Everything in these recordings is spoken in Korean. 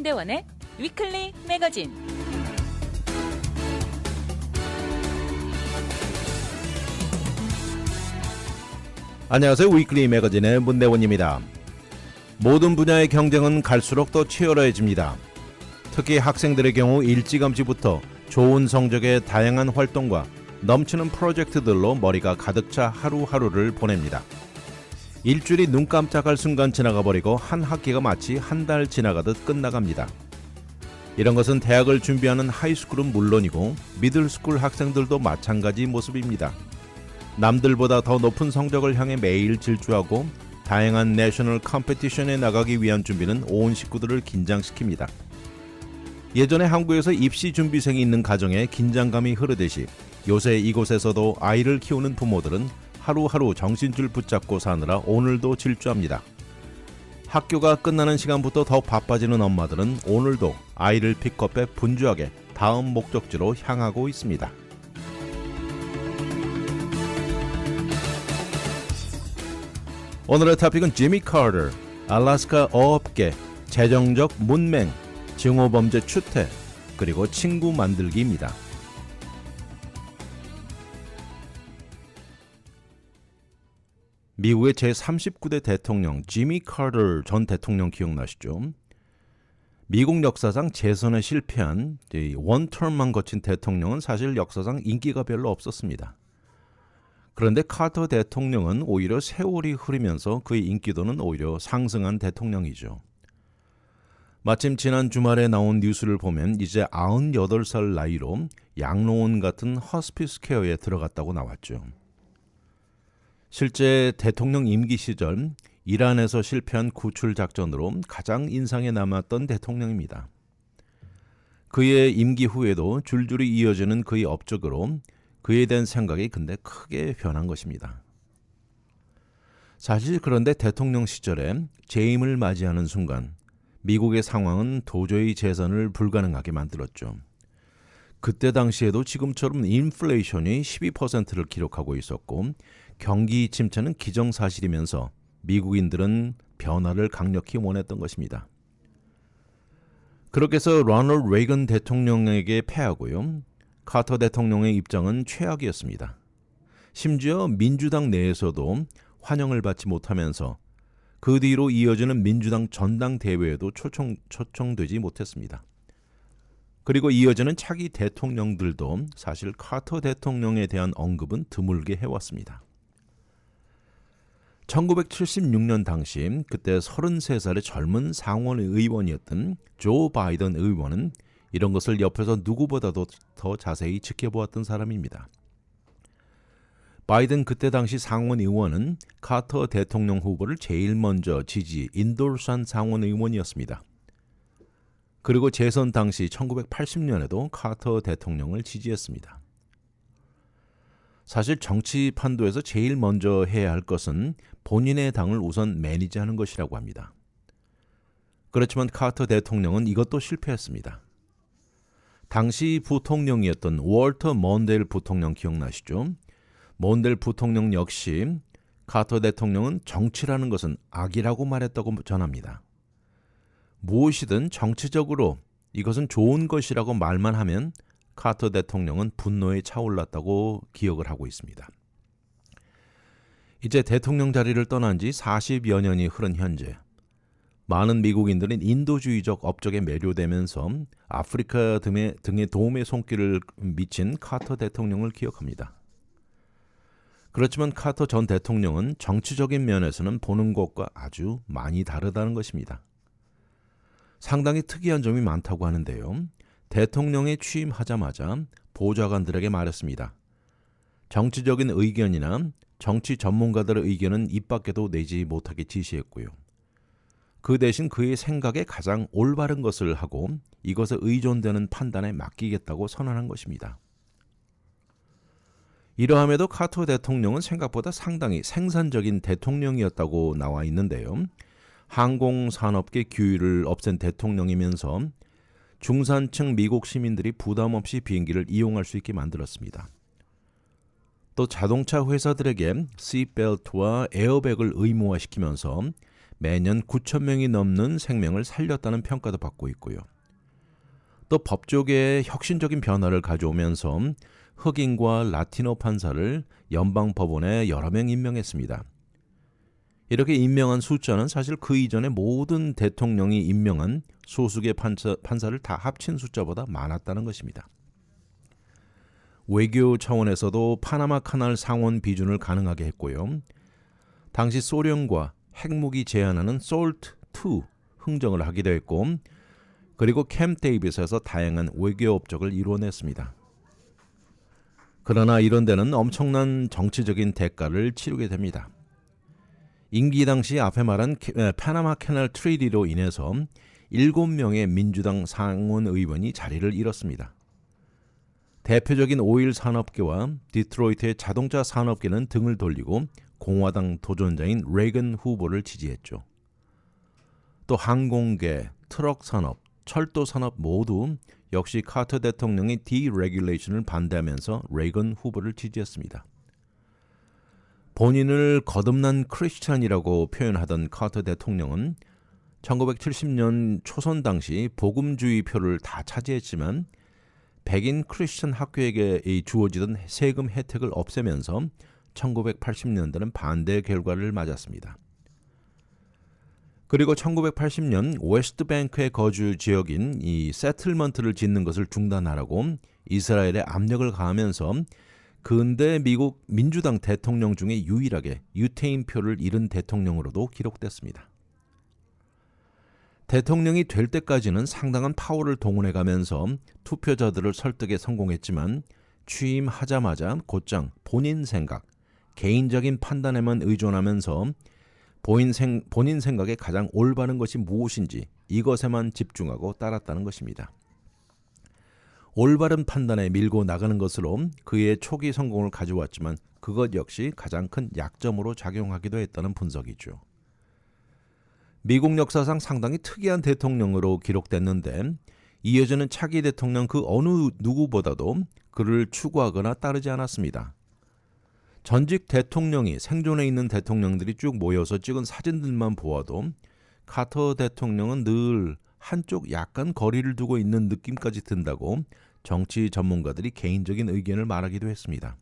문대원의 위클리 매거진. 안녕하세요. 위클리 매거진의 문대원입니다. 모든 분야의 경쟁은 갈수록 더 치열해집니다. 특히 학생들의 경우 일찌감치부터 좋은 성적의 다양한 활동과 넘치는 프로젝트들로 머리가 가득 차 하루하루를 보냅니다. 일주일이 눈 깜짝할 순간 지나가버리고 한 학기가 마치 한 달 지나가듯 끝나갑니다. 이런 것은 대학을 준비하는 하이스쿨은 물론이고 미들스쿨 학생들도 마찬가지 모습입니다. 남들보다 더 높은 성적을 향해 매일 질주하고 다양한 내셔널 컴피티션에 나가기 위한 준비는 온 식구들을 긴장시킵니다. 예전에 한국에서 입시 준비생이 있는 가정에 긴장감이 흐르듯이 요새 이곳에서도 아이를 키우는 부모들은 하루하루 정신줄 붙잡고 사느라 오늘도 질주합니다. 학교가 끝나는 시간부터 더 바빠지는 엄마들은 오늘도 아이를 픽업해 분주하게 다음 목적지로 향하고 있습니다. 오늘의 토픽은 지미 카터, 알래스카 어업계, 재정적 문맹, 증오범죄 추태, 그리고 친구 만들기입니다. 미국의 제39대 대통령 지미 카터 전 대통령 기억나시죠? 미국 역사상 재선에 실패한 원텀만 거친 대통령은 사실 역사상 인기가 별로 없었습니다. 그런데 카터 대통령은 오히려 세월이 흐르면서 그의 인기도는 오히려 상승한 대통령이죠. 마침 지난 주말에 나온 뉴스를 보면 이제 98살 나이로 양로원 같은 허스피스 케어에 들어갔다고 나왔죠. 실제 대통령 임기 시절 이란에서 실패한 구출 작전으로 가장 인상에 남았던 대통령입니다. 그의 임기 후에도 줄줄이 이어지는 그의 업적으로 그에 대한 생각이 근데 크게 변한 것입니다. 사실 그런데 대통령 시절에 재임을 맞이하는 순간 미국의 상황은 도저히 재선을 불가능하게 만들었죠. 그때 당시에도 지금처럼 인플레이션이 12%를 기록하고 있었고 경기 침체는 기정사실이면서 미국인들은 변화를 강력히 원했던 것입니다. 그렇게 해서 로널드 레이건 대통령에게 패하고요. 카터 대통령의 입장은 최악이었습니다. 심지어 민주당 내에서도 환영을 받지 못하면서 그 뒤로 이어지는 민주당 전당대회에도 초청되지 못했습니다. 그리고 이어지는 차기 대통령들도 사실 카터 대통령에 대한 언급은 드물게 해왔습니다. 1976년 당시 그때 33살의 젊은 상원 의원이었던 조 바이든 의원은 이런 것을 옆에서 누구보다도 더 자세히 지켜보았던 사람입니다. 바이든 그때 당시 상원 의원은 카터 대통령 후보를 제일 먼저 인도르스한 상원 의원이었습니다. 그리고 재선 당시 1980년에도 카터 대통령을 지지했습니다. 사실 정치 판도에서 제일 먼저 해야 할 것은 본인의 당을 우선 매니지하는 것이라고 합니다. 그렇지만 카터 대통령은 이것도 실패했습니다. 당시 부통령이었던 월터 몬델 부통령 기억나시죠? 몬델 부통령 역시 카터 대통령은 정치라는 것은 악이라고 말했다고 전합니다. 무엇이든 정치적으로 이것은 좋은 것이라고 말만 하면 카터 대통령은 분노에 차올랐다고 기억을 하고 있습니다. 이제 대통령 자리를 떠난 지 40여 년이 흐른 현재 많은 미국인들은 인도주의적 업적에 매료되면서 아프리카 등의 도움의 손길을 미친 카터 대통령을 기억합니다. 그렇지만 카터 전 대통령은 정치적인 면에서는 보는 것과 아주 많이 다르다는 것입니다. 상당히 특이한 점이 많다고 하는데요. 대통령에 취임하자마자 보좌관들에게 말했습니다. 정치적인 의견이나 정치 전문가들의 의견은 입 밖에도 내지 못하게 지시했고요. 그 대신 그의 생각에 가장 올바른 것을 하고 이것에 의존되는 판단에 맡기겠다고 선언한 것입니다. 이러함에도 카터 대통령은 생각보다 상당히 생산적인 대통령이었다고 나와 있는데요. 항공산업계 규율을 없앤 대통령이면서 중산층 미국 시민들이 부담 없이 비행기를 이용할 수 있게 만들었습니다. 또 자동차 회사들에게 시트벨트와 에어백을 의무화시키면서 매년 9,000명이 넘는 생명을 살렸다는 평가도 받고 있고요. 또 법조계에 혁신적인 변화를 가져오면서 흑인과 라티노 판사를 연방법원에 여러 명 임명했습니다. 이렇게 임명한 숫자는 사실 그 이전에 모든 대통령이 임명한 소수의 판사를 다 합친 숫자보다 많았다는 것입니다. 외교 차원에서도 파나마 카날 상원 비준을 가능하게 했고요. 당시 소련과 핵무기 제한하는 SALT-2 흥정을 하기도 했고, 그리고 캠 데이빗에서 다양한 외교 업적을 이루어냈습니다. 그러나 이런 데는 엄청난 정치적인 대가를 치르게 됩니다. 임기 당시 앞에 말한 파나마 캐널 트리티로 인해서 7명의 민주당 상원 의원이 자리를 잃었습니다. 대표적인 오일 산업계와 디트로이트의 자동차 산업계는 등을 돌리고 공화당 도전자인 레이건 후보를 지지했죠. 또 항공계, 트럭 산업, 철도 산업 모두 역시 카터 대통령의 디레귤레이션을 반대하면서 레이건 후보를 지지했습니다. 본인을 거듭난 크리스찬이라고 표현하던 카터 대통령은 1970년 초선 당시 복음주의표를 다 차지했지만 백인 크리스천 학교에게 주어지던 세금 혜택을 없애면서 1980년대는 반대 결과를 맞았습니다. 그리고 1980년 웨스트뱅크의 거주 지역인 이 세틀먼트를 짓는 것을 중단하라고 이스라엘에 압력을 가하면서 근대 미국 민주당 대통령 중에 유일하게 유태인표를 잃은 대통령으로도 기록됐습니다. 대통령이 될 때까지는 상당한 파워를 동원해가면서 투표자들을 설득에 성공했지만 취임하자마자 곧장 본인 생각, 개인적인 판단에만 의존하면서 본인 생각에 가장 올바른 것이 무엇인지 이것에만 집중하고 따랐다는 것입니다. 올바른 판단에 밀고 나가는 것으로 그의 초기 성공을 가져왔지만 그것 역시 가장 큰 약점으로 작용하기도 했다는 분석이죠. 미국 역사상 상당히 특이한 대통령으로 기록됐는데 이어지는 차기 대통령 그 어느 누구보다도 그를 추구하거나 따르지 않았습니다. 전직 대통령이 생존해 있는 대통령들이 쭉 모여서 찍은 사진들만 보아도 카터 대통령은 늘 한쪽 약간 거리를 두고 있는 느낌까지 든다고 정치 전문가들이 개인적인 의견을 말하기도 했습니다.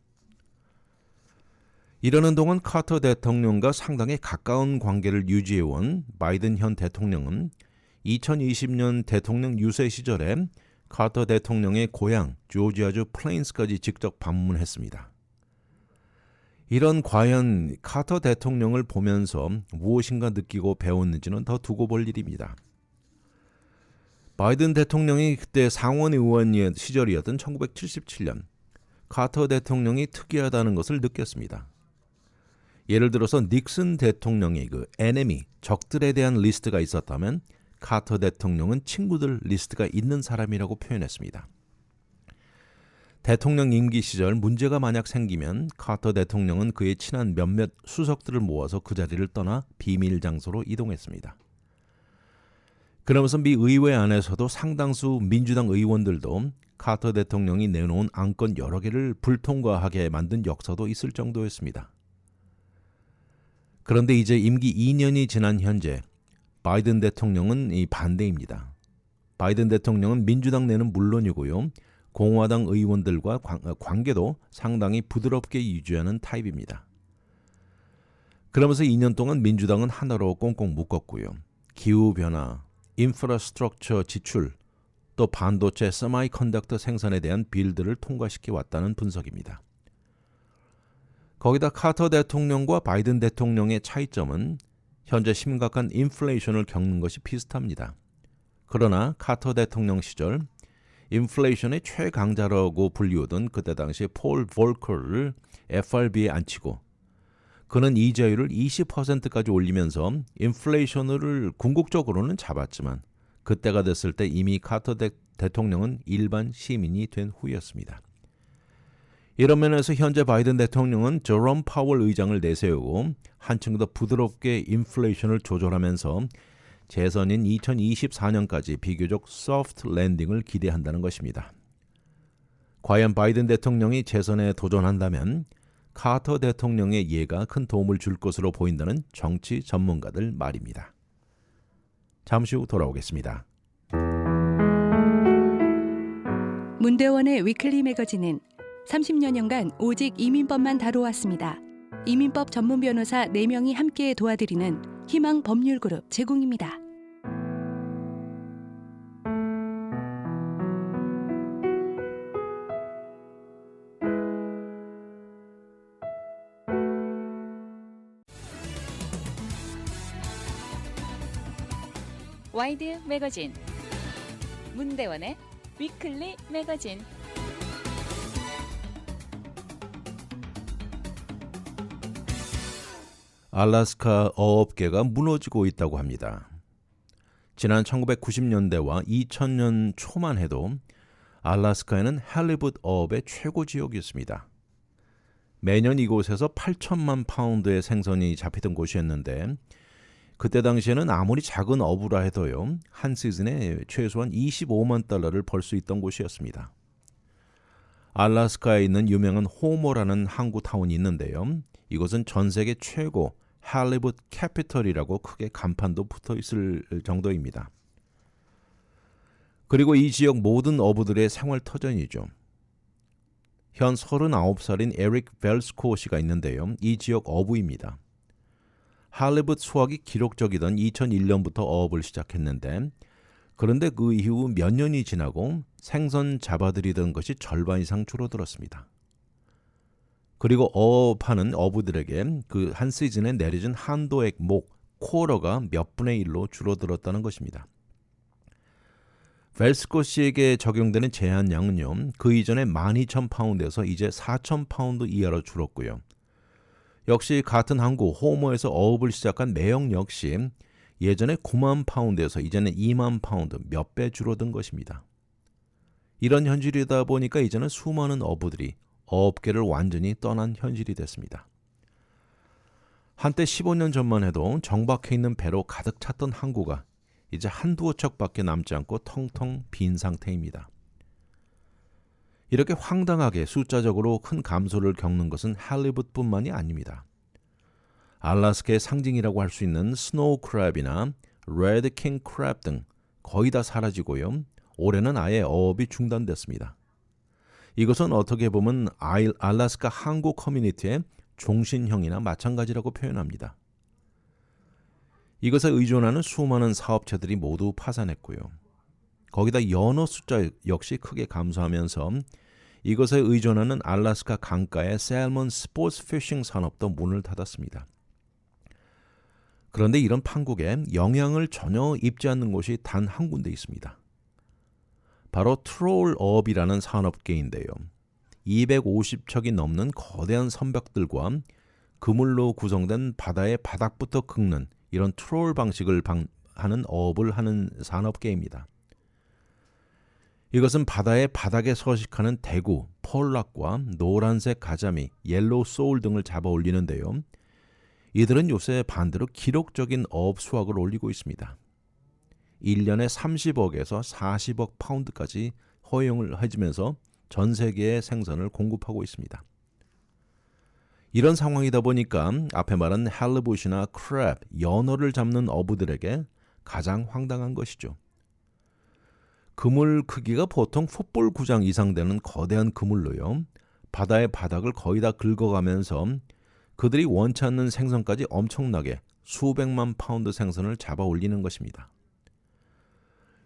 이러는 동안 카터 대통령과 상당히 가까운 관계를 유지해온 바이든 현 대통령은 2020년 대통령 유세 시절에 카터 대통령의 고향 조지아주 플레인스까지 직접 방문했습니다. 이런 과연 카터 대통령을 보면서 무엇인가 느끼고 배웠는지는 더 두고 볼 일입니다. 바이든 대통령이 그때 상원 의원 시절이었던 1977년 카터 대통령이 특이하다는 것을 느꼈습니다. 예를 들어서 닉슨 대통령의 그 enemy, 적들에 대한 리스트가 있었다면 카터 대통령은 친구들 리스트가 있는 사람이라고 표현했습니다. 대통령 임기 시절 문제가 만약 생기면 카터 대통령은 그의 친한 몇몇 수석들을 모아서 그 자리를 떠나 비밀 장소로 이동했습니다. 그러면서 미 의회 안에서도 상당수 민주당 의원들도 카터 대통령이 내놓은 안건 여러 개를 불통과하게 만든 역사도 있을 정도였습니다. 그런데 이제 임기 2년이 지난 현재 바이든 대통령은 이 반대입니다. 바이든 대통령은 민주당 내는 물론이고요. 공화당 의원들과 관계도 상당히 부드럽게 유지하는 타입입니다. 그러면서 2년 동안 민주당은 하나로 꽁꽁 묶었고요. 기후변화, 인프라스트럭처 지출, 또 반도체 세마이컨덕터 생산에 대한 빌들을 통과시켜 왔다는 분석입니다. 거기다 카터 대통령과 바이든 대통령의 차이점은 현재 심각한 인플레이션을 겪는 것이 비슷합니다. 그러나 카터 대통령 시절 인플레이션의 최강자라고 불리우던 그때 당시 폴 볼커를 FRB에 앉히고 그는 이자율을 20%까지 올리면서 인플레이션을 궁극적으로는 잡았지만 그때가 됐을 때 이미 카터 대통령은 일반 시민이 된 후였습니다. 이런 면에서 현재 바이든 대통령은 제롬 파월 의장을 내세우고 한층 더 부드럽게 인플레이션을 조절하면서 재선인 2024년까지 비교적 소프트 랜딩을 기대한다는 것입니다. 과연 바이든 대통령이 재선에 도전한다면 카터 대통령의 예가 큰 도움을 줄 것으로 보인다는 정치 전문가들 말입니다. 잠시 후 돌아오겠습니다. 문대원의 위클리 매거진은 30여 년간 오직 이민법만 다뤄왔습니다. 이민법 전문 변호사 4명이 함께 도와드리는 희망 법률그룹 제공입니다. 와이드 매거진 문대원의 위클리 매거진. 알래스카 어업계가 무너지고 있다고 합니다. 지난 1990년대와 2000년 초만 해도 알래스카에는 할리봇 어업의 최고 지역이었습니다. 매년 이곳에서 8천만 파운드의 생선이 잡히던 곳이었는데 그때 당시에는 아무리 작은 어부라 해도요, 한 시즌에 최소한 25만 달러를 벌 수 있던 곳이었습니다. 알래스카에 있는 유명한 호모라는 항구 타운이 있는데요. 이곳은 전 세계 최고 할리봇 캐피털이라고 크게 간판도 붙어 있을 정도입니다. 그리고 이 지역 모든 어부들의 생활 터전이죠. 현 39살인 에릭 벨스코 씨가 있는데요. 이 지역 어부입니다. 할리봇 수확이 기록적이던 2001년부터 어업을 시작했는데 그런데 그 이후 몇 년이 지나고 생선 잡아들이던 것이 절반 이상 줄어들었습니다. 그리고 어업하는 어부들에게 그 한 시즌에 내려진 한도액 목, 쿼러가 몇 분의 1로 줄어들었다는 것입니다. 벨스코 씨에게 적용되는 제한량은요, 그 이전에 12,000파운드에서 이제 4,000파운드 이하로 줄었고요. 역시 같은 항구 호모에서 어업을 시작한 매형 역시 예전에 9만 파운드에서 이제는 2만 파운드 몇 배 줄어든 것입니다. 이런 현실이다 보니까 이제는 수많은 어부들이 어업계를 완전히 떠난 현실이 됐습니다. 한때 15년 전만 해도 정박해 있는 배로 가득 찼던 항구가 이제 한두어 척밖에 남지 않고 텅텅 빈 상태입니다. 이렇게 황당하게 숫자적으로 큰 감소를 겪는 것은 할리봇뿐만이 아닙니다. 알래스카의 상징이라고 할 수 있는 스노우 크랩이나 레드 킹 크랩 등 거의 다 사라지고요. 올해는 아예 어업이 중단됐습니다. 이것은 어떻게 보면 알래스카 항구 커뮤니티의 종신형이나 마찬가지라고 표현합니다. 이것에 의존하는 수많은 사업체들이 모두 파산했고요. 거기다 연어 숫자 역시 크게 감소하면서 이것에 의존하는 알래스카 강가의 셀몬 스포츠 피싱 산업도 문을 닫았습니다. 그런데 이런 판국에 영향을 전혀 입지 않는 곳이 단 한 군데 있습니다. 바로 트롤 어업이라는 산업계인데요. 250척이 넘는 거대한 선벽들과 그물로 구성된 바다의 바닥부터 긁는 이런 트롤 방식을 하는 어업을 하는 산업계입니다. 이것은 바다의 바닥에 서식하는 대구, 폴락과 노란색 가자미, 옐로우 소울 등을 잡아 올리는데요. 이들은 요새 반대로 기록적인 어업 수확을 올리고 있습니다. 1년에 30억에서 40억 파운드까지 허용을 해주면서 전 세계의 생선을 공급하고 있습니다. 이런 상황이다 보니까 앞에 말한 할리봇이나 크랩, 연어를 잡는 어부들에게 가장 황당한 것이죠. 그물 크기가 보통 풋볼 구장 이상 되는 거대한 그물로요. 바다의 바닥을 거의 다 긁어가면서 그들이 원치 않는 생선까지 엄청나게 수백만 파운드 생선을 잡아 올리는 것입니다.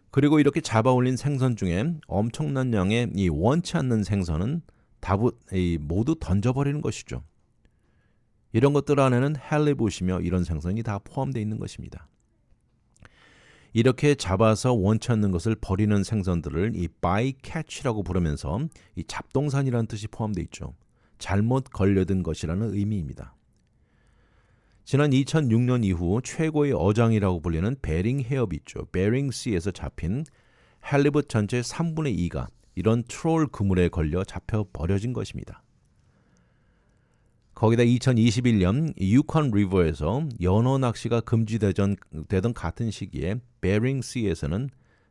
그리고 이렇게 잡아 올린 생선 중에 엄청난 양의 이 원치 않는 생선은 모두 던져버리는 것이죠. 이런 것들 안에는 할리봇이며 이런 생선이 다 포함되어 있는 것입니다. 이렇게 잡아서 원치 않는 것을 버리는 생선들을 이 바이캐치라고 부르면서 이 잡동산이라는 뜻이 포함되어 있죠. 잘못 걸려든 것이라는 의미입니다. 지난 2006년 이후 최고의 어장이라고 불리는 베링 해협이 있죠. 베링시에서 잡힌 할리봇 전체의 3분의 2가 이런 트롤 그물에 걸려 잡혀 버려진 것입니다. 거기다 2021년 유콘 리버에서 연어 낚시가 금지되던 같은 시기에 베링시에서는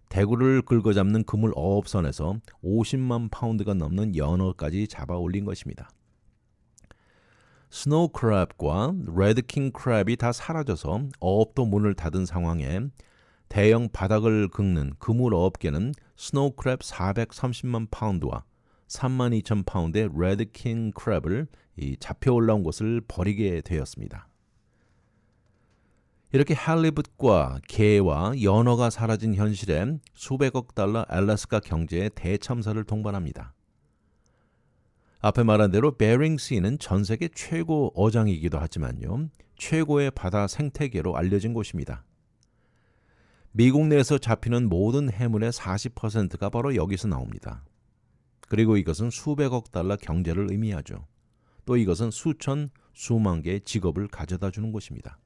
대구를 긁어잡는 그물 어업선에서 50만 파운드가 넘는 연어까지 잡아 올린 것입니다. 스노우 크랩과 레드킹 크랩이 다 사라져서 어업도 문을 닫은 상황에 대형 바닥을 긁는 그물 어업계는 스노우 크랩 430만 파운드와 32,000 파운드의 레드킹 크랩을 잡혀 올라온 곳을 버리게 되었습니다. 이렇게 할리붓과 게와 연어가 사라진 현실에 수백억 달러 알래스카 경제의 대참사를 동반합니다. 앞에 말한 대로 베링시는 전 세계 최고 어장이기도 하지만요. 최고의 바다 생태계로 알려진 곳입니다. 미국 내에서 잡히는 모든 해물의 40%가 바로 여기서 나옵니다. 그리고 이것은 수백억 달러 경제를 의미하죠. 또 이것은 수천, 수만 개의 직업을 가져다 주는 곳입니다.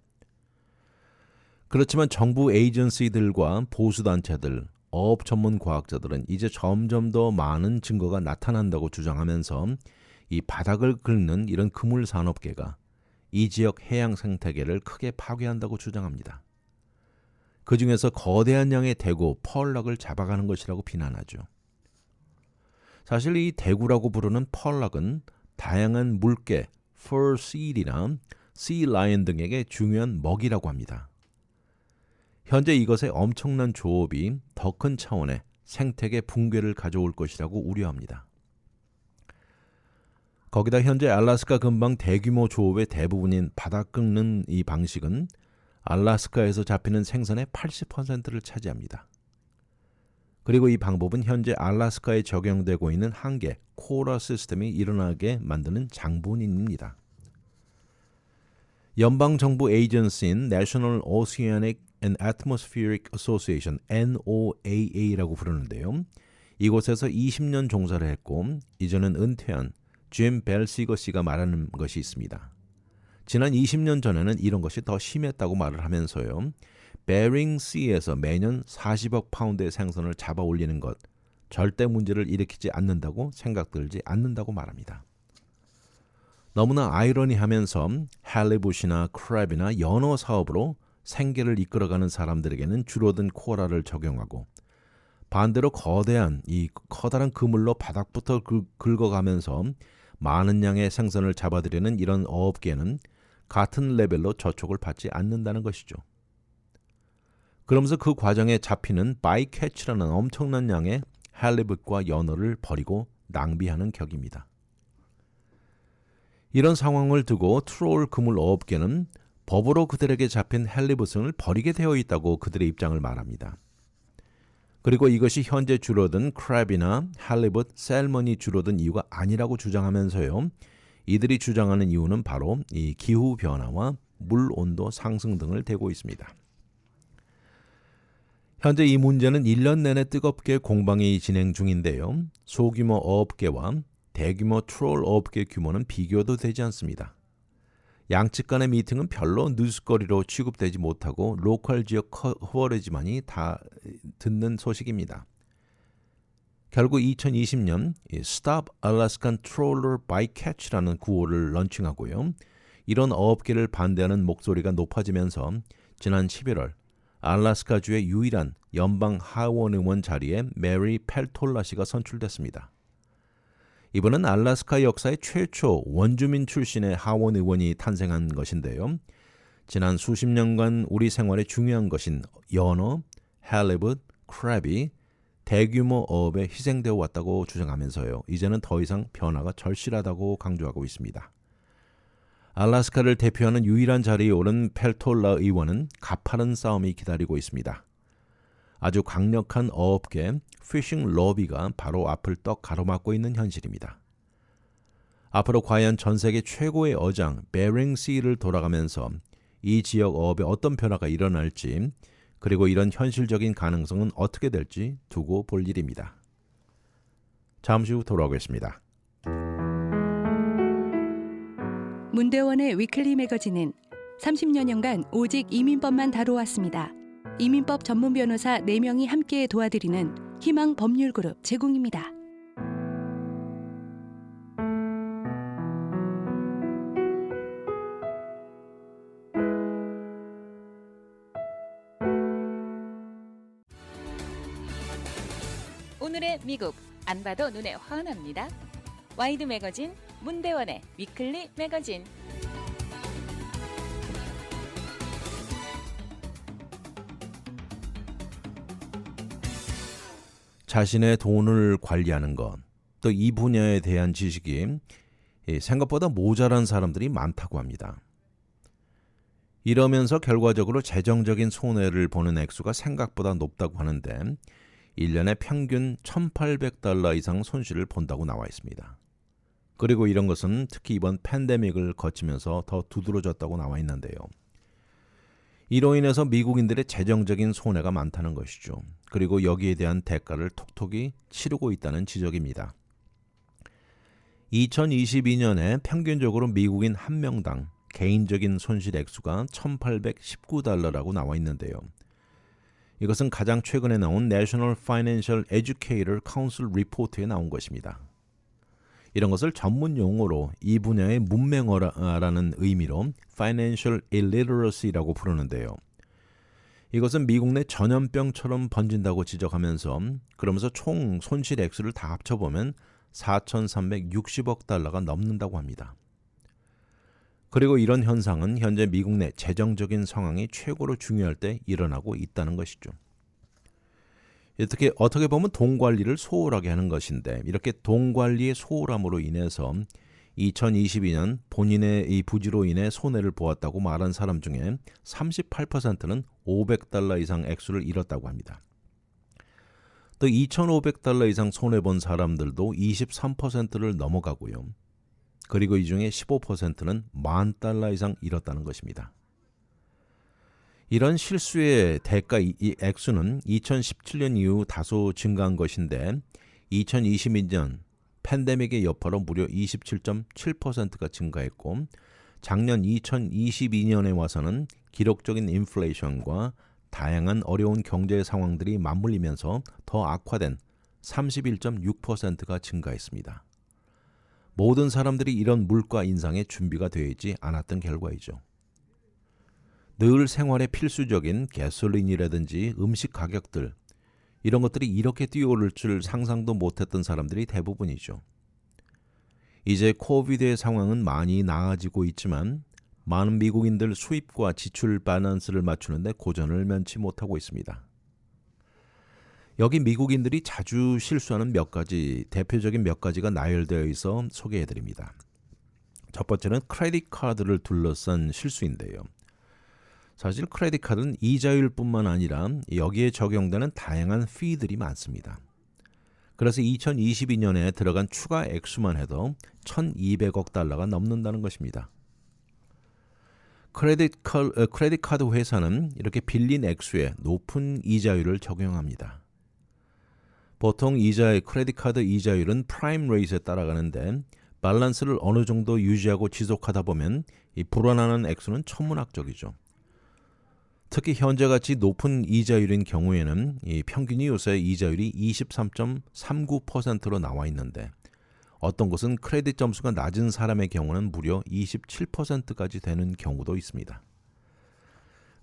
그렇지만 정부 에이전시들과 보수단체들, 어업 전문 과학자들은 이제 점점 더 많은 증거가 나타난다고 주장하면서 이 바닥을 긁는 이런 그물 산업계가 이 지역 해양 생태계를 크게 파괴한다고 주장합니다. 그 중에서 거대한 양의 대구, 펄락을 잡아가는 것이라고 비난하죠. 사실 이 대구라고 부르는 펄락은 다양한 물개, furseal이나 sea lion 등에게 중요한 먹이라고 합니다. 현재 이것의 엄청난 조업이 더 큰 차원의 생태계 붕괴를 가져올 것이라고 우려합니다. 거기다 현재 알래스카 근방 대규모 조업의 대부분인 바닥 긁는 이 방식은 알래스카에서 잡히는 생선의 80%를 차지합니다. 그리고 이 방법은 현재 알래스카에 적용되고 있는 한계, 코라 시스템이 일어나게 만드는 장본인입니다. 연방정부 에이전시인 National Oceanic and Atmospheric Association, NOAA라고 부르는데요. 이곳에서 20년 종사를 했고 이제는 은퇴한 짐 벨시거 씨가 말하는 것이 있습니다. 지난 20년 전에는 이런 것이 더 심했다고 말을 하면서요. 베링시에서 매년 40억 파운드의 생선을 잡아 올리는 것 절대 문제를 일으키지 않는다고 생각들지 않는다고 말합니다. 너무나 아이러니하면서 할리붓이나 크랩이나 연어 사업으로 생계를 이끌어가는 사람들에게는 줄어든 코라를 적용하고 반대로 거대한 이 커다란 그물로 바닥부터 긁어가면서 많은 양의 생선을 잡아들이는 이런 어업계는 같은 레벨로 저촉을 받지 않는다는 것이죠. 그러면서 그 과정에 잡히는 바이캐치라는 엄청난 양의 할리붓과 연어를 버리고 낭비하는 격입니다. 이런 상황을 두고 트롤 그물 어업계는 법으로 그들에게 잡힌 할리붓을 버리게 되어 있다고 그들의 입장을 말합니다. 그리고 이것이 현재 줄어든 크랩이나 할리붓, 셀먼이 줄어든 이유가 아니라고 주장하면서요. 이들이 주장하는 이유는 바로 이 기후변화와 물 온도 상승 등을 대고 있습니다. 현재 이 문제는 1년 내내 뜨겁게 공방이 진행 중인데요. 소규모 어업계와 대규모 트롤 어업계 규모는 비교도 되지 않습니다. 양측 간의 미팅은 별로 뉴스거리로 취급되지 못하고 로컬 지역 커버리지만이 다 듣는 소식입니다. 결국 2020년 Stop Alaskan Trawler Bycatch라는 구호를 런칭하고요. 이런 어업계를 반대하는 목소리가 높아지면서 지난 11월 알래스카주의 유일한 연방 하원 의원 자리에 메리 펠톨라 씨가 선출됐습니다. 이번은 알래스카 역사의 최초 원주민 출신의 하원 의원이 탄생한 것인데요. 지난 수십 년간 우리 생활에 중요한 것인 연어, 할리붓, 크랩이 대규모 어업에 희생되어 왔다고 주장하면서요. 이제는 더 이상 변화가 절실하다고 강조하고 있습니다. 알래스카를 대표하는 유일한 자리에 오른 펠톨라 의원은 가파른 싸움이 기다리고 있습니다. 아주 강력한 어업계 피싱 러비가 바로 앞을 떡 가로막고 있는 현실입니다. 앞으로 과연 전 세계 최고의 어장 베링시를 돌아가면서 이 지역 어업에 어떤 변화가 일어날지 그리고 이런 현실적인 가능성은 어떻게 될지 두고 볼 일입니다. 잠시 후 돌아오겠습니다. 문대원의 위클리 매거진은 30여 년간 오직 이민법만 다뤄왔습니다. 이민법 전문 변호사 4명이 함께 도와드리는 희망 법률그룹 제공입니다. 오늘의 미국 안 봐도 눈에 환합니다. 와이드 매거진 문대원의 위클리 매거진. 자신의 돈을 관리하는 것, 또 이 분야에 대한 지식이 생각보다 모자란 사람들이 많다고 합니다. 이러면서 결과적으로 재정적인 손해를 보는 액수가 생각보다 높다고 하는데 1년에 평균 $1,800 이상 손실을 본다고 나와 있습니다. 그리고 이런 것은 특히 이번 팬데믹을 거치면서 더 두드러졌다고 나와 있는데요. 이로 인해서 미국인들의 재정적인 손해가 많다는 것이죠. 그리고 여기에 대한 대가를 톡톡히 치르고 있다는 지적입니다. 2022년에 평균적으로 미국인 한 명당 개인적인 손실 액수가 $1,819라고 나와 있는데요. 이것은 가장 최근에 나온 National Financial Educator Council 리포트에 나온 것입니다. 이런 것을 전문 용어로 이 분야의 문맹어라는 의미로 Financial Illiteracy라고 부르는데요. 이것은 미국 내 전염병처럼 번진다고 지적하면서 그러면서 총 손실 액수를 다 합쳐보면 $4,360억 넘는다고 합니다. 그리고 이런 현상은 현재 미국 내 재정적인 상황이 최고로 중요할 때 일어나고 있다는 것이죠. 어떻게 보면 돈 관리를 소홀하게 하는 것인데 이렇게 돈 관리의 소홀함으로 인해서 2022년 본인의 이 부지로 인해 손해를 보았다고 말한 사람 중에 38%는 $500 이상 액수를 잃었다고 합니다. 또 $2,500 이상 손해본 사람들도 23%를 넘어가고요. 그리고 이 중에 15%는 $10,000 이상 잃었다는 것입니다. 이런 실수의 대가 이 액수는 2017년 이후 다소 증가한 것인데 2022년 팬데믹의 여파로 무려 27.7%가 증가했고 작년 2022년에 와서는 기록적인 인플레이션과 다양한 어려운 경제 상황들이 맞물리면서 더 악화된 31.6%가 증가했습니다. 모든 사람들이 이런 물가 인상에 준비가 되어 있지 않았던 결과이죠. 늘 생활에 필수적인 가솔린이라든지 음식 가격들 이런 것들이 이렇게 뛰어오를 줄 상상도 못했던 사람들이 대부분이죠. 이제 코비드의 상황은 많이 나아지고 있지만 많은 미국인들 수입과 지출 밸런스를 맞추는데 고전을 면치 못하고 있습니다. 여기 미국인들이 자주 실수하는 대표적인 몇 가지가 나열되어 있어 소개해드립니다. 첫 번째는 크레딧 카드를 둘러싼 실수인데요. 사실 크레딧 카드는 이자율 뿐만 아니라 여기에 적용되는 다양한 피들이 많습니다. 그래서 2022년에 들어간 추가 액수만 해도 $1,200억 넘는다는 것입니다. 크레딧 카드 회사는 이렇게 빌린 액수에 높은 이자율을 적용합니다. 보통 크레딧 카드 이자율은 프라임 레이트에 따라가는데 밸런스를 어느 정도 유지하고 지속하다 보면 이 불어나는 액수는 천문학적이죠. 특히 현재같이 높은 이자율인 경우에는 이 평균이 요새 이자율이 23.39%로 나와 있는데 어떤 곳은 크레딧 점수가 낮은 사람의 경우는 무려 27%까지 되는 경우도 있습니다.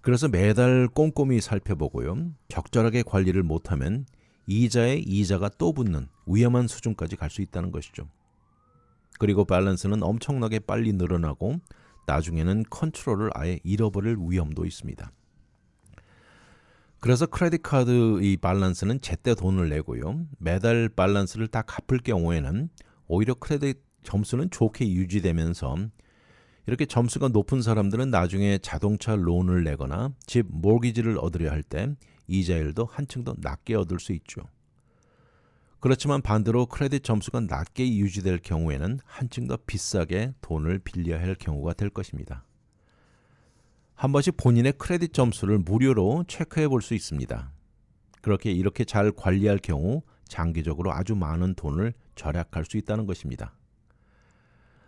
그래서 매달 꼼꼼히 살펴보고요. 적절하게 관리를 못하면 이자에 이자가 또 붙는 위험한 수준까지 갈 수 있다는 것이죠. 그리고 밸런스는 엄청나게 빨리 늘어나고 나중에는 컨트롤을 아예 잃어버릴 위험도 있습니다. 그래서 크레딧 카드 이 밸런스는 제때 돈을 내고요. 매달 밸런스를 다 갚을 경우에는 오히려 크레딧 점수는 좋게 유지되면서 이렇게 점수가 높은 사람들은 나중에 자동차 론을 내거나 집 모기지를 얻으려 할 때 이자율도 한층 더 낮게 얻을 수 있죠. 그렇지만 반대로 크레딧 점수가 낮게 유지될 경우에는 한층 더 비싸게 돈을 빌려야 할 경우가 될 것입니다. 한 번씩 본인의 크레딧 점수를 무료로 체크해 볼 수 있습니다. 이렇게 잘 관리할 경우 장기적으로 아주 많은 돈을 절약할 수 있다는 것입니다.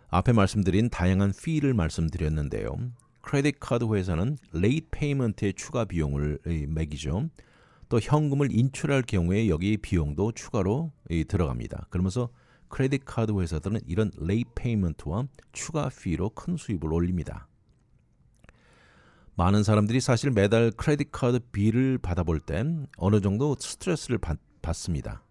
앞에 말씀드린 다양한 피를 말씀드렸는데요. 크레딧 카드 회사는 레이트 페이먼트의 추가 비용을 매기죠. 또 현금을 인출할 경우에 여기 비용도 추가로 들어갑니다. 그러면서 크레딧 카드 회사들은 이런 레이트 페이먼트와 추가 피로 큰 수입을 올립니다. 많은 사람들이 사실 매달 크레딧 카드 비를 받아볼 때 어느 정도 스트레스를 받습니다.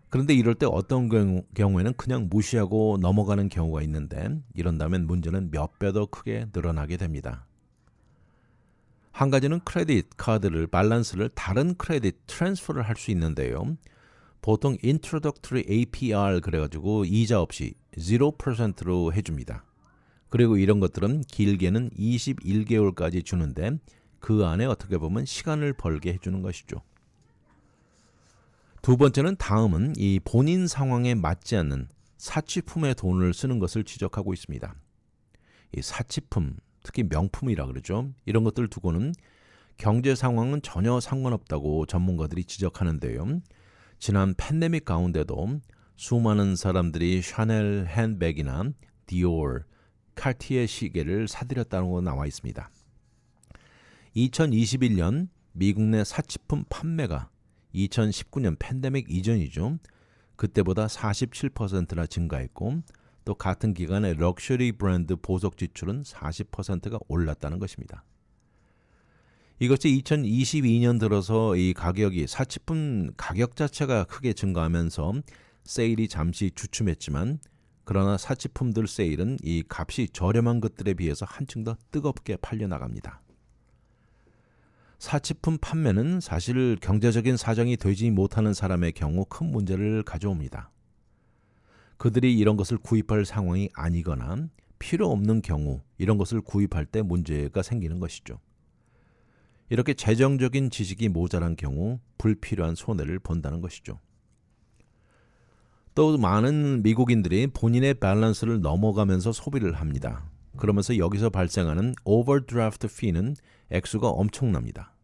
그런데 이럴 때 어떤 경우에는 그냥 무시하고 넘어가는 경우가 있는데 이런다면 문제는 몇 배 더 크게 늘어나게 됩니다. 한 가지는 크레딧 카드를 밸런스를 다른 크레딧 트랜스퍼를 할 수 있는데요. 보통 Introductory APR 그래가지고 이자 없이 0%로 해줍니다. 그리고 이런 것들은 길게는 21개월까지 주는데 그 안에 어떻게 보면 시간을 벌게 해주는 것이죠. 두 번째는 다음은 이 본인 상황에 맞지 않는 사치품에 돈을 쓰는 것을 지적하고 있습니다. 이 사치품, 특히 명품이라 그러죠. 이런 것들 두고는 경제 상황은 전혀 상관없다고 전문가들이 지적하는데요. 지난 팬데믹 가운데도 수많은 사람들이 샤넬 핸드백이나 디올, 카르티에 시계를 사들였다고 나와 있습니다. 2021년 미국 내 사치품 판매가 2019년 팬데믹 이전이죠. 그때보다 47%나 증가했고 또 같은 기간에 럭셔리 브랜드 보석 지출은 40%가 올랐다는 것입니다. 이것이 2022년 들어서 이 가격이 사치품 가격 자체가 크게 증가하면서 세일이 잠시 주춤했지만 그러나 사치품들 세일은 이 값이 저렴한 것들에 비해서 한층 더 뜨겁게 팔려나갑니다. 사치품 판매는 사실 경제적인 사정이 되지 못하는 사람의 경우 큰 문제를 가져옵니다. 그들이 이런 것을 구입할 상황이 아니거나 필요 없는 경우 이런 것을 구입할 때 문제가 생기는 것이죠. 이렇게 재정적인 지식이 모자란 경우 불필요한 손해를 본다는 것이죠. 또 많은 미국인들이 본인의 밸런스를 넘어가면서 소비를 합니다. 그러면서 여기서 발생하는 오버드래프트 피는 액수가 엄청납니다.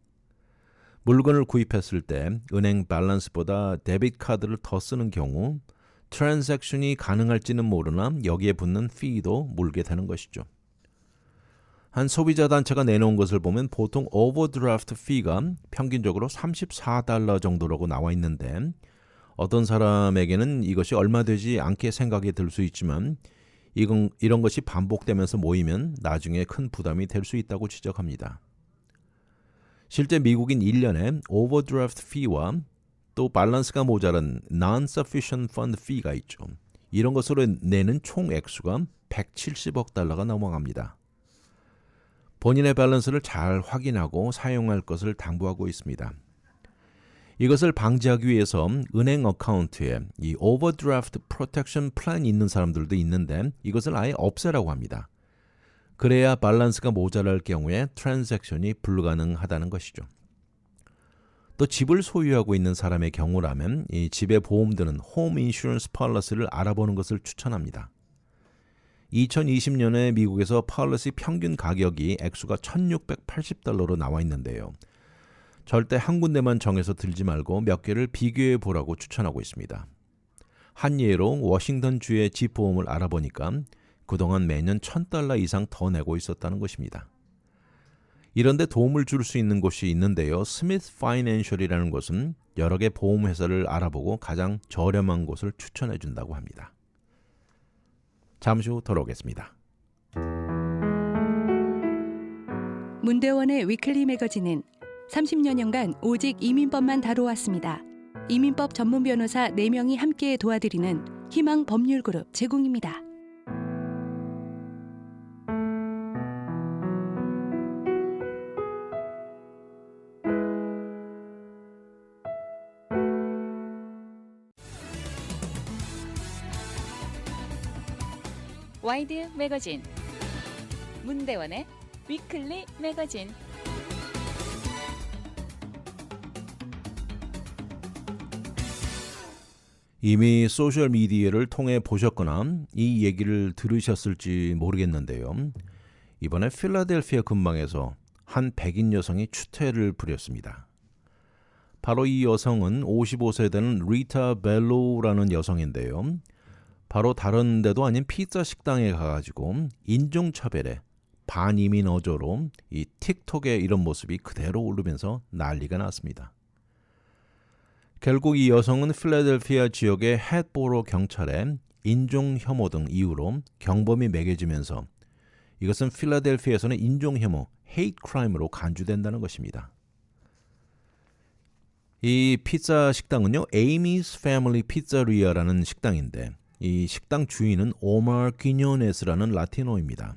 물건을 구입했을 때 은행 밸런스보다 데빗 카드를 더 쓰는 경우 트랜잭션이 가능할지는 모르나 여기에 붙는 피도 물게 되는 것이죠. 한 소비자 단체가 내놓은 것을 보면 보통 오버드래프트 피가 평균적으로 $34 정도라고 나와 있는데 어떤 사람에게는 이것이 얼마 되지 않게 생각이 들 수 있지만 이런 것이 반복되면서 모이면 나중에 큰 부담이 될 수 있다고 지적합니다. 실제 미국인 1년에 오버드래프트 피와 또 밸런스가 모자란 non-sufficient fund fee가 있죠. 이런 것으로 내는 총 액수가 170억 달러가 넘어갑니다. 본인의 밸런스를 잘 확인하고 사용할 것을 당부하고 있습니다. 이것을 방지하기 위해서 은행 어카운트에 이 오버드래프트 프로텍션 플랜이 있는 사람들도 있는데 이것을 아예 없애라고 합니다. 그래야 밸런스가 모자랄 경우에 트랜잭션이 불가능하다는 것이죠. 또 집을 소유하고 있는 사람의 경우라면 이 집에 보험 드는 홈 인슈런스 폴리시를 알아보는 것을 추천합니다. 2020년에 미국에서 폴리시 평균 가격이 액수가 $1,680로 나와 있는데요. 절대 한 군데만 정해서 들지 말고 몇 개를 비교해 보라고 추천하고 있습니다. 한 예로 워싱턴주의 집보험을 알아보니까 그동안 매년 $1,000 이상 더 내고 있었다는 것입니다. 이런데 도움을 줄 수 있는 곳이 있는데요. 스미스 파이낸셜이라는 곳은 여러 개 보험회사를 알아보고 가장 저렴한 곳을 추천해 준다고 합니다. 잠시 후 돌아오겠습니다. 문대원의 위클리 매거진은 30여 년간 오직 이민법만 다뤄왔습니다. 이민법 전문 변호사 4명이 함께 도와드리는 희망 법률그룹 제공입니다. 와이드 매거진 문대원의 위클리 매거진. 이미 소셜미디어를 통해 보셨거나 이 얘기를 들으셨을지 모르겠는데요. 이번에 필라델피아 근방에서 한 백인 여성이 추태를 부렸습니다. 바로 이 여성은 55세 되는 리타 벨로우라는 여성인데요. 바로 다른 데도 아닌 피자 식당에 가가지고 인종차별에 반이민 어조로 이 틱톡의 이런 모습이 그대로 오르면서 난리가 났습니다. 결국 이 여성은 필라델피아 지역의 헵보로 경찰에 인종 혐오 등 이유로 경범이 매겨지면서 이것은 필라델피아에서는 인종 혐오, hate crime으로 간주된다는 것입니다. 이 피자 식당은요, 에이미's Family Pizzeria라는 식당인데 이 식당 주인은 오마르 퀴뇨네스라는 라티노입니다.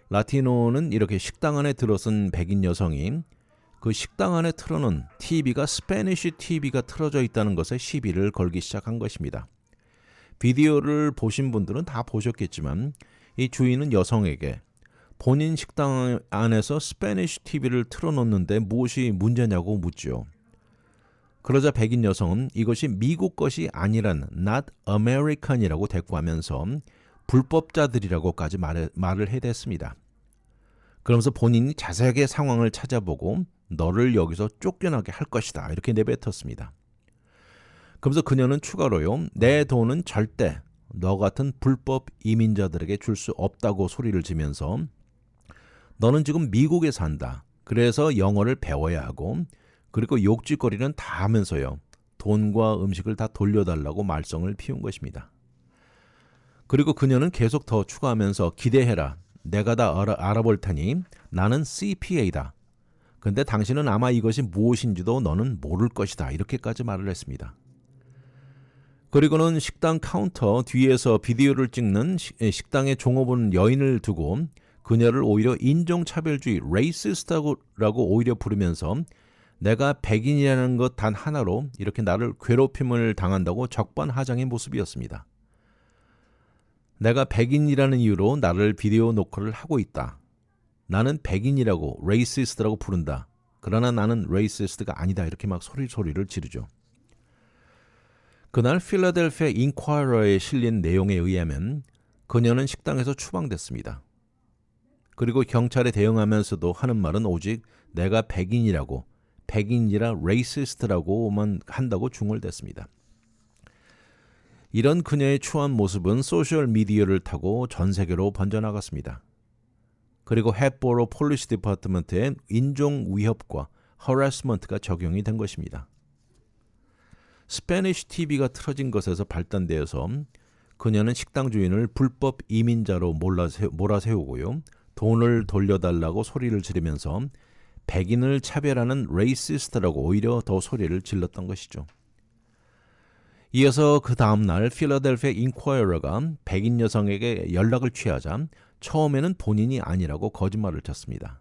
라티노는 이렇게 식당 안에 들어선 백인 여성이 그 식당 안에 틀어놓은 TV가 스페니쉬 TV가 틀어져 있다는 것에 시비를 걸기 시작한 것입니다. 비디오를 보신 분들은 다 보셨겠지만 이 주인은 여성에게 본인 식당 안에서 스페니쉬 TV를 틀어놓는데 무엇이 문제냐고 묻죠. 그러자 백인 여성은 이것이 미국 것이 아니란 not American이라고 대꾸하면서 불법자들이라고까지 말을 해댔습니다. 그러면서 본인이 자세하게 상황을 찾아보고 너를 여기서 쫓겨나게 할 것이다 이렇게 내뱉었습니다. 그러면서 그녀는 추가로요. 내 돈은 절대 너 같은 불법 이민자들에게 줄 수 없다고 소리를 지면서 너는 지금 미국에 산다. 그래서 영어를 배워야 하고 그리고 욕짓거리는 다 하면서요. 돈과 음식을 다 돌려달라고 말썽을 피운 것입니다. 그리고 그녀는 계속 더 추가하면서 기대해라. 내가 다 알아볼 테니 나는 CPA다. 근데 당신은 아마 이것이 무엇인지도 너는 모를 것이다. 이렇게까지 말을 했습니다. 그리고는 식당 카운터 뒤에서 비디오를 찍는 식당의 종업원 여인을 두고 그녀를 오히려 인종차별주의 레이시스트라고 오히려 부르면서 내가 백인이라는 것 단 하나로 이렇게 나를 괴롭힘을 당한다고 적반하장의 모습이었습니다. 내가 백인이라는 이유로 나를 비디오 녹화를 하고 있다. 나는 백인이라고 레이시스트라고 부른다. 그러나 나는 레이시스트가 아니다. 이렇게 막 소리를 지르죠. 그날 필라델피아 인콰이러에 실린 내용에 의하면 그녀는 식당에서 추방됐습니다. 그리고 경찰에 대응하면서도 하는 말은 오직 내가 백인이라고 백인이라 레이시스트라고만 한다고 중얼댔습니다. 이런 그녀의 추한 모습은 소셜미디어를 타고 전 세계로 번져나갔습니다. 그리고 헵보로 폴리스 디파트먼트의 인종위협과 허래스먼트가 적용이 된 것입니다. 스페니쉬 TV가 틀어진 것에서 발단되어서 그녀는 식당 주인을 불법 이민자로 몰아세우고요. 돈을 돌려달라고 소리를 지르면서 백인을 차별하는 레이시스트라고 오히려 더 소리를 질렀던 것이죠. 이어서 그 다음날 필라델피아 인콰이러가 백인 여성에게 연락을 취하자 처음에는 본인이 아니라고 거짓말을 쳤습니다.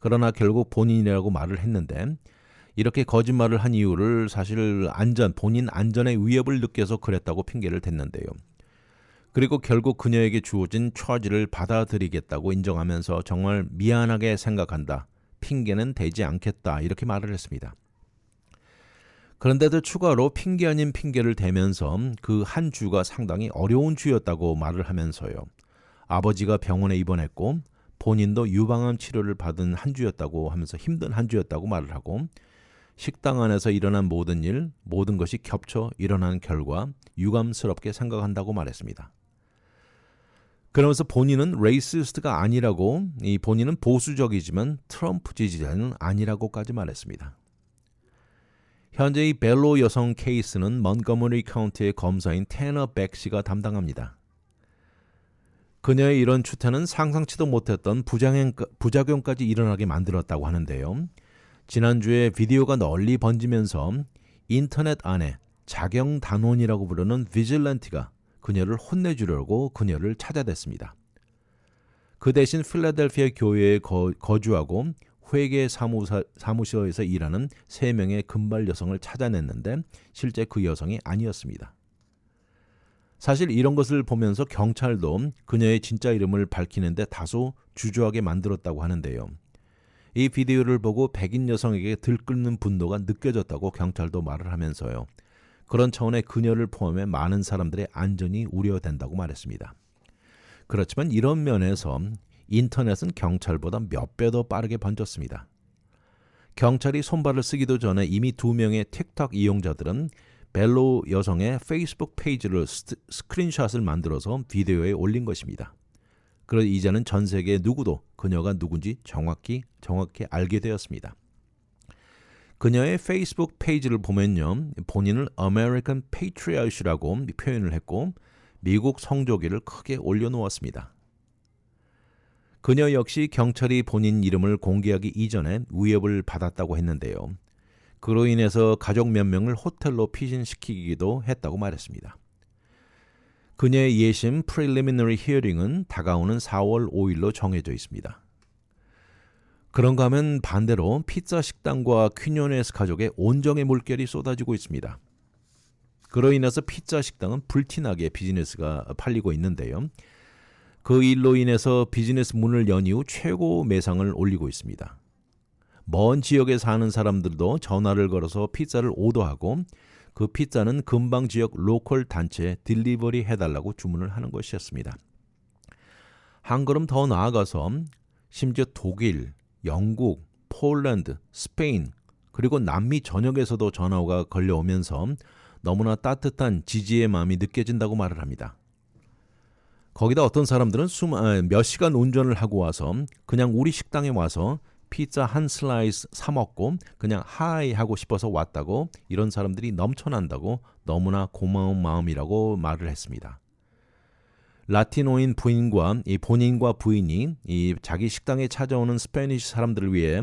그러나 결국 본인이라고 말을 했는데 이렇게 거짓말을 한 이유를 사실 본인 안전에 위협을 느껴서 그랬다고 핑계를 댔는데요. 그리고 결국 그녀에게 주어진 처지를 받아들이겠다고 인정하면서 정말 미안하게 생각한다. 핑계는 대지 않겠다. 이렇게 말을 했습니다. 그런데도 추가로 핑계 아닌 핑계를 대면서 그 한 주가 상당히 어려운 주였다고 말을 하면서요. 아버지가 병원에 입원했고 본인도 유방암 치료를 받은 한 주였다고 하면서 힘든 한 주였다고 말을 하고 식당 안에서 일어난 모든 것이 겹쳐 일어난 결과 유감스럽게 생각한다고 말했습니다. 그러면서 본인은 레이시스트가 아니라고 본인은 보수적이지만 트럼프 지지자는 아니라고까지 말했습니다. 현재 이 벨로 여성 케이스는 먼거머리 카운티의 검사인 테너 백 씨가 담당합니다. 그녀의 이런 추태는 상상치도 못했던 부작용까지 일어나게 만들었다고 하는데요. 지난주에 비디오가 널리 번지면서 인터넷 안에 자경단원이라고 부르는 비질란티가 그녀를 혼내주려고 그녀를 찾아댔습니다. 그 대신 필라델피아 교회에 거주하고 회계 사무소에서 일하는 3명의 금발 여성을 찾아냈는데 실제 그 여성이 아니었습니다. 사실 이런 것을 보면서 경찰도 그녀의 진짜 이름을 밝히는데 다소 주저하게 만들었다고 하는데요. 이 비디오를 보고 백인 여성에게 들끓는 분노가 느껴졌다고 경찰도 말을 하면서요. 그런 차원의 그녀를 포함해 많은 사람들의 안전이 우려된다고 말했습니다. 그렇지만 이런 면에서 인터넷은 경찰보다 몇 배 더 빠르게 번졌습니다. 경찰이 손발을 쓰기도 전에 이미 2명의 틱톡 이용자들은 벨로 여성의 페이스북 페이지를 스크린샷을 만들어서 비디오에 올린 것입니다. 그래서 이제는 전 세계 누구도 그녀가 누군지 정확히 알게 되었습니다. 그녀의 페이스북 페이지를 보면요. 본인을 American Patriot이라고 표현을 했고 미국 성조기를 크게 올려놓았습니다. 그녀 역시 경찰이 본인 이름을 공개하기 이전에 위협을 받았다고 했는데요. 그로 인해서 가족 몇 명을 호텔로 피신시키기도 했다고 말했습니다. 그녀의 예심 preliminary hearing은 다가오는 4월 5일로 정해져 있습니다. 그런가 하면 반대로 피자 식당과 퀴뇨네스 가족의 온정의 물결이 쏟아지고 있습니다. 그로 인해서 피자 식당은 불티나게 비즈니스가 팔리고 있는데요. 그 일로 인해서 비즈니스 문을 연 이후 최고 매상을 올리고 있습니다. 먼 지역에 사는 사람들도 전화를 걸어서 피자를 오더하고 그 피자는 근방 지역 로컬 단체에 딜리버리 해달라고 주문을 하는 것이었습니다. 한 걸음 더 나아가서 심지어 독일, 영국, 폴란드, 스페인 그리고 남미 전역에서도 전화가 걸려오면서 너무나 따뜻한 지지의 마음이 느껴진다고 말을 합니다. 거기다 어떤 사람들은 몇 시간 운전을 하고 와서 그냥 우리 식당에 와서 피자 한 슬라이스 사 먹고 그냥 하이 하고 싶어서 왔다고, 이런 사람들이 넘쳐난다고 너무나 고마운 마음이라고 말을 했습니다. 라티노인 부인과 본인과 부인이 자기 식당에 찾아오는 스페니쉬 사람들을 위해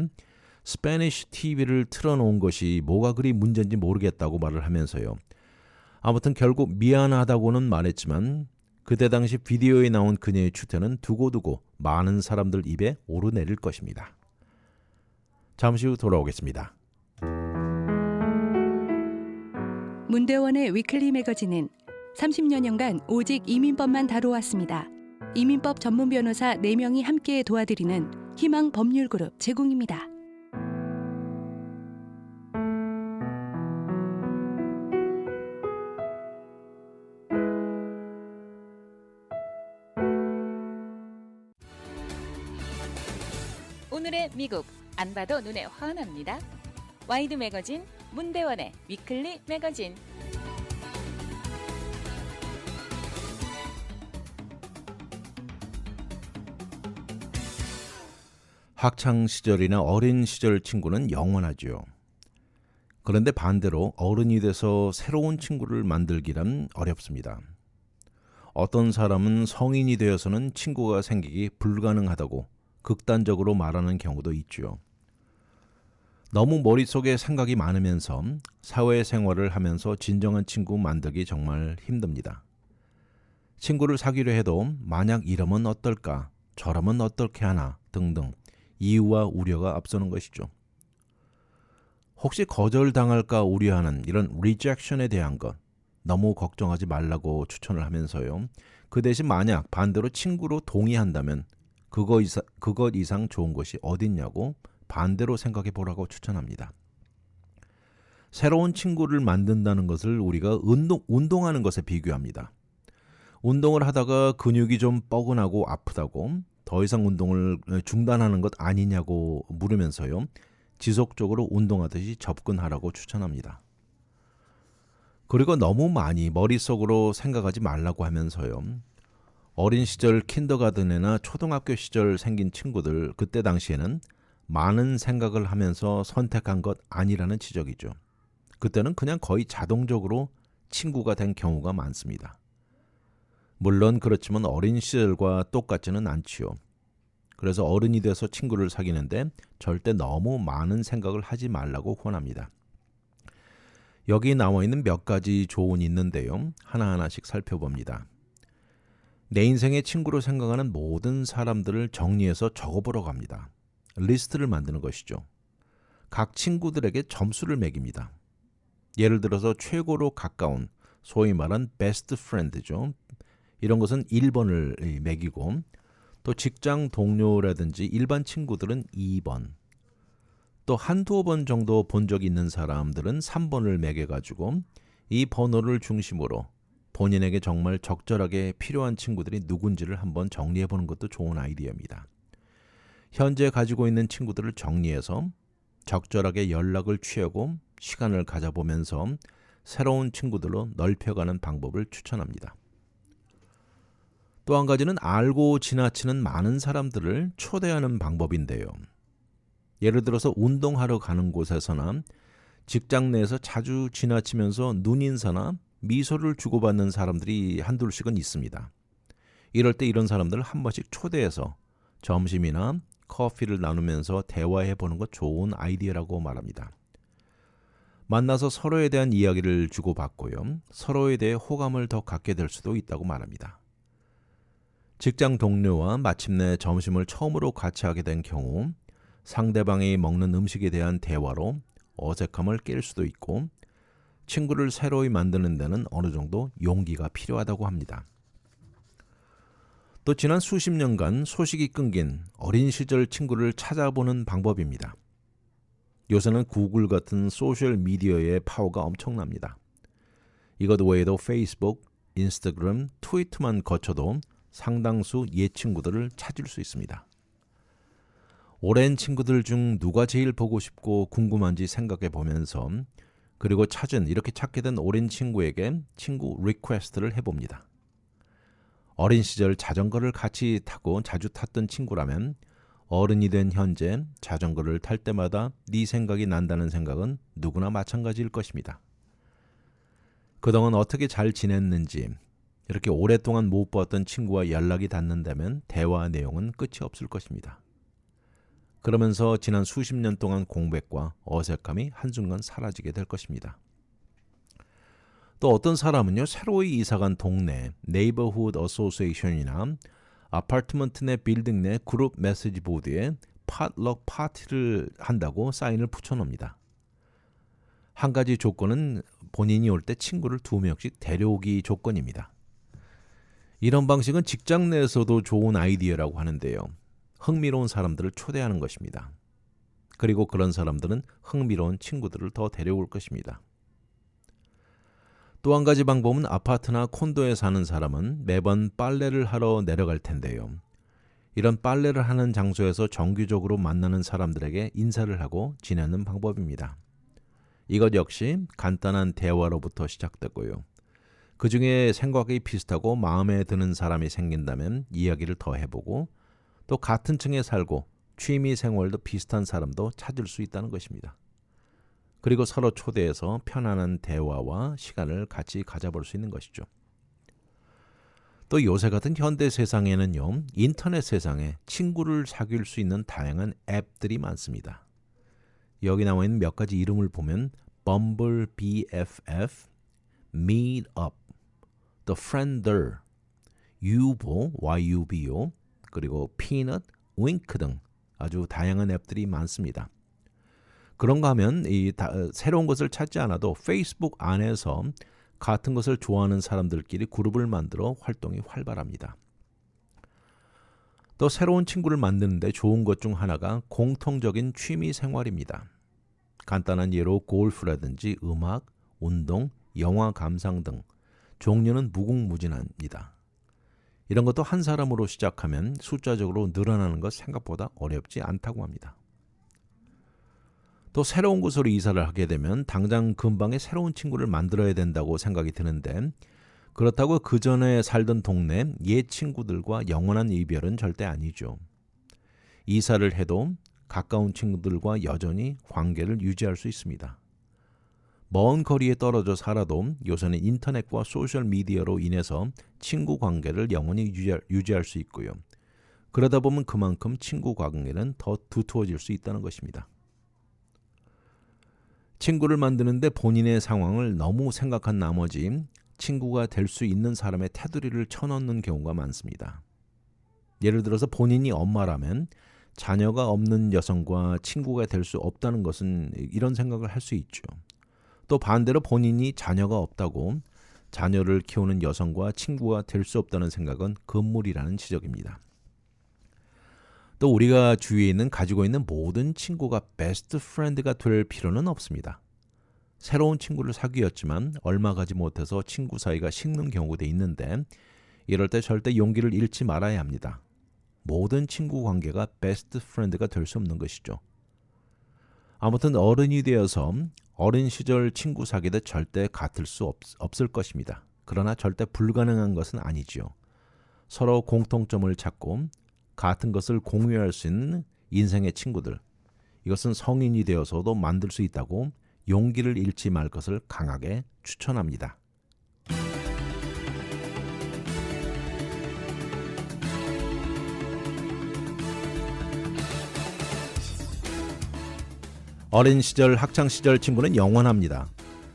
스페니쉬 TV를 틀어놓은 것이 뭐가 그리 문제인지 모르겠다고 말을 하면서요. 아무튼 결국 미안하다고는 말했지만 그때 당시 비디오에 나온 그녀의 추태는 두고두고 많은 사람들 입에 오르내릴 것입니다. 잠시 후 돌아오겠습니다. 문대원의 위클리 매거진은 30여년간 오직 이민법만 다뤄왔습니다. 이민법 전문 변호사 4명이 함께 도와드리는 희망 법률그룹 제공입니다. 오늘의 미국 안 봐도 눈에 환합니다. 와이드 매거진 문대원의 위클리 매거진. 학창 시절이나 어린 시절 친구는 영원하죠. 그런데 반대로 어른이 돼서 새로운 친구를 만들기란 어렵습니다. 어떤 사람은 성인이 되어서는 친구가 생기기 불가능하다고 극단적으로 말하는 경우도 있죠. 너무 머릿속에 생각이 많으면서 사회생활을 하면서 진정한 친구 만들기 정말 힘듭니다. 친구를 사귀려 해도 만약 이러면 어떨까, 저러면 어떻게 하나 등등 이유와 우려가 앞서는 것이죠. 혹시 거절당할까 우려하는 이런 리젝션에 대한 것 너무 걱정하지 말라고 추천을 하면서요. 그 대신 만약 반대로 친구로 동의한다면 그것 이상 좋은 것이 어딨냐고 반대로 생각해 보라고 추천합니다. 새로운 친구를 만든다는 것을 우리가 운동하는 것에 비교합니다. 운동을 하다가 근육이 좀 뻐근하고 아프다고 더 이상 운동을 중단하는 것 아니냐고 물으면서요. 지속적으로 운동하듯이 접근하라고 추천합니다. 그리고 너무 많이 머릿속으로 생각하지 말라고 하면서요. 어린 시절 킨더가든이나 초등학교 시절 생긴 친구들 그때 당시에는 많은 생각을 하면서 선택한 것 아니라는 지적이죠. 그때는 그냥 거의 자동적으로 친구가 된 경우가 많습니다. 물론 그렇지만 어린 시절과 똑같지는 않지요. 그래서 어른이 돼서 친구를 사귀는데 절대 너무 많은 생각을 하지 말라고 권합니다. 여기 나와 있는 몇 가지 조언이 있는데요. 하나하나씩 살펴봅니다. 내 인생의 친구로 생각하는 모든 사람들을 정리해서 적어보라고 합니다. 리스트를 만드는 것이죠. 각 친구들에게 점수를 매깁니다. 예를 들어서 최고로 가까운 소위 말한 베스트 프렌드죠. 이런 것은 1번을 매기고 또 직장 동료라든지 일반 친구들은 2번, 또 한두어 번 정도 본 적이 있는 사람들은 3번을 매겨가지고 이 번호를 중심으로 본인에게 정말 적절하게 필요한 친구들이 누군지를 한번 정리해보는 것도 좋은 아이디어입니다. 현재 가지고 있는 친구들을 정리해서 적절하게 연락을 취하고 시간을 가져보면서 새로운 친구들로 넓혀가는 방법을 추천합니다. 또 한 가지는 알고 지나치는 많은 사람들을 초대하는 방법인데요. 예를 들어서 운동하러 가는 곳에서나 직장 내에서 자주 지나치면서 눈인사나 미소를 주고받는 사람들이 한둘씩은 있습니다. 이럴 때 이런 사람들을 한 번씩 초대해서 점심이나 커피를 나누면서 대화해보는 것 좋은 아이디어라고 말합니다. 만나서 서로에 대한 이야기를 주고받고요. 서로에 대해 호감을 더 갖게 될 수도 있다고 말합니다. 직장 동료와 마침내 점심을 처음으로 같이 하게 된 경우 상대방이 먹는 음식에 대한 대화로 어색함을 깰 수도 있고 친구를 새로이 만드는 데는 어느 정도 용기가 필요하다고 합니다. 또 지난 수십 년간 소식이 끊긴 어린 시절 친구를 찾아보는 방법입니다. 요새는 구글 같은 소셜 미디어의 파워가 엄청납니다. 이것 외에도 페이스북, 인스타그램, 트위터만 거쳐도 상당수 옛 친구들을 찾을 수 있습니다. 오랜 친구들 중 누가 제일 보고 싶고 궁금한지 생각해 보면서 그리고 이렇게 찾게 된 오랜 친구에게 친구 리퀘스트를 해봅니다. 어린 시절 자전거를 같이 타고 자주 탔던 친구라면 어른이 된 현재 자전거를 탈 때마다 네 생각이 난다는 생각은 누구나 마찬가지일 것입니다. 그동안 어떻게 잘 지냈는지 이렇게 오랫동안 못 봤던 친구와 연락이 닿는다면 대화 내용은 끝이 없을 것입니다. 그러면서 지난 수십 년 동안 공백과 어색함이 한순간 사라지게 될 것입니다. 또 어떤 사람은요, 새로이 이사간 동네 네이버후드 어소시에이션이나 아파트먼트 내 빌딩 내 그룹 메시지 보드에 팟럭 파티를 한다고 사인을 붙여놓습니다. 한 가지 조건은 본인이 올 때 친구를 2명씩 데려오기 조건입니다. 이런 방식은 직장 내에서도 좋은 아이디어라고 하는데요. 흥미로운 사람들을 초대하는 것입니다. 그리고 그런 사람들은 흥미로운 친구들을 더 데려올 것입니다. 또 한 가지 방법은 아파트나 콘도에 사는 사람은 매번 빨래를 하러 내려갈 텐데요. 이런 빨래를 하는 장소에서 정기적으로 만나는 사람들에게 인사를 하고 지내는 방법입니다. 이것 역시 간단한 대화로부터 시작되고요. 그 중에 생각이 비슷하고 마음에 드는 사람이 생긴다면 이야기를 더 해보고 또 같은 층에 살고 취미 생활도 비슷한 사람도 찾을 수 있다는 것입니다. 그리고 서로 초대해서 편안한 대화와 시간을 같이 가져볼 수 있는 것이죠. 또 요새 같은 현대 세상에는요, 인터넷 세상에 친구를 사귈 수 있는 다양한 앱들이 많습니다. 여기 나와 있는 몇 가지 이름을 보면 Bumble BFF, Meetup, The Friender, 유보, YUBO, 그리고 Peanut, Wink 등 아주 다양한 앱들이 많습니다. 그런가 하면 새로운 것을 찾지 않아도 페이스북 안에서 같은 것을 좋아하는 사람들끼리 그룹을 만들어 활동이 활발합니다. 또 새로운 친구를 만드는데 좋은 것 중 하나가 공통적인 취미 생활입니다. 간단한 예로 골프라든지 음악, 운동, 영화 감상 등 종류는 무궁무진합니다. 이런 것도 한 사람으로 시작하면 숫자적으로 늘어나는 것 생각보다 어렵지 않다고 합니다. 또 새로운 곳으로 이사를 하게 되면 당장 근방에 새로운 친구를 만들어야 된다고 생각이 드는데 그렇다고 그 전에 살던 동네 옛 친구들과 영원한 이별은 절대 아니죠. 이사를 해도 가까운 친구들과 여전히 관계를 유지할 수 있습니다. 먼 거리에 떨어져 살아도 요새는 인터넷과 소셜미디어로 인해서 친구 관계를 영원히 유지할 수 있고요. 그러다 보면 그만큼 친구 관계는 더 두터워질 수 있다는 것입니다. 친구를 만드는데 본인의 상황을 너무 생각한 나머지 친구가 될 수 있는 사람의 테두리를 쳐넣는 경우가 많습니다. 예를 들어서 본인이 엄마라면 자녀가 없는 여성과 친구가 될 수 없다는 것은 이런 생각을 할 수 있죠. 또 반대로 본인이 자녀가 없다고 자녀를 키우는 여성과 친구가 될 수 없다는 생각은 금물이라는 지적입니다. 또 우리가 주위에 가지고 있는 모든 친구가 베스트 프렌드가 될 필요는 없습니다. 새로운 친구를 사귀었지만 얼마 가지 못해서 친구 사이가 식는 경우도 있는데 이럴 때 절대 용기를 잃지 말아야 합니다. 모든 친구 관계가 베스트 프렌드가 될 수 없는 것이죠. 아무튼 어른이 되어서 어린 시절 친구 사귀듯 절대 같을 수 없을 것입니다. 그러나 절대 불가능한 것은 아니지요. 서로 공통점을 찾고 같은 것을 공유할 수 있는 인생의 친구들, 이것은 성인이 되어서도 만들 수 있다고 용기를 잃지 말 것을 강하게 추천합니다. 어린 시절, 학창 시절 친구는 영원합니다.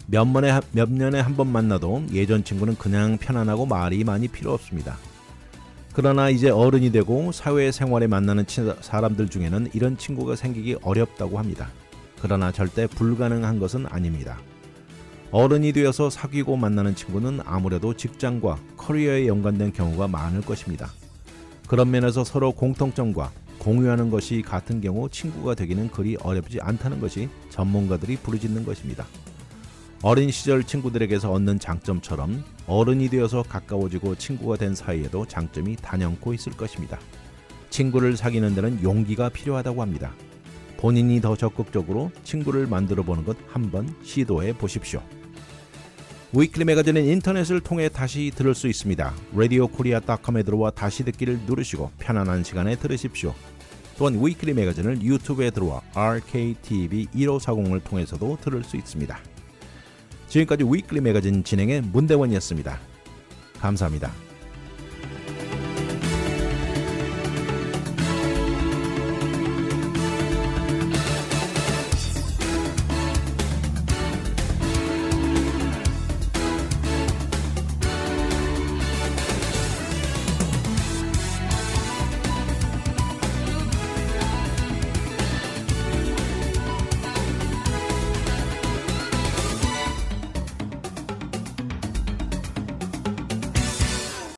몇 년에 한 번 만나도 예전 친구는 그냥 편안하고 말이 많이 필요 없습니다. 그러나 이제 어른이 되고 사회생활에 만나는 사람들 중에는 이런 친구가 생기기 어렵다고 합니다. 그러나 절대 불가능한 것은 아닙니다. 어른이 되어서 사귀고 만나는 친구는 아무래도 직장과 커리어에 연관된 경우가 많을 것입니다. 그런 면에서 서로 공통점과 공유하는 것이 같은 경우 친구가 되기는 그리 어렵지 않다는 것이 전문가들이 부르짖는 것입니다. 어린 시절 친구들에게서 얻는 장점처럼 어른이 되어서 가까워지고 친구가 된 사이에도 장점이 단연코 있을 것입니다. 친구를 사귀는 데는 용기가 필요하다고 합니다. 본인이 더 적극적으로 친구를 만들어 보는 것 한번 시도해 보십시오. 위클리 매거진은 인터넷을 통해 다시 들을 수 있습니다. radiokorea.com에 들어와 다시 듣기를 누르시고 편안한 시간에 들으십시오. 또한 위클리 매거진을 유튜브에 들어와 RKTV 1540을 통해서도 들을 수 있습니다. 지금까지 위클리 매거진 진행의 문대원이었습니다. 감사합니다.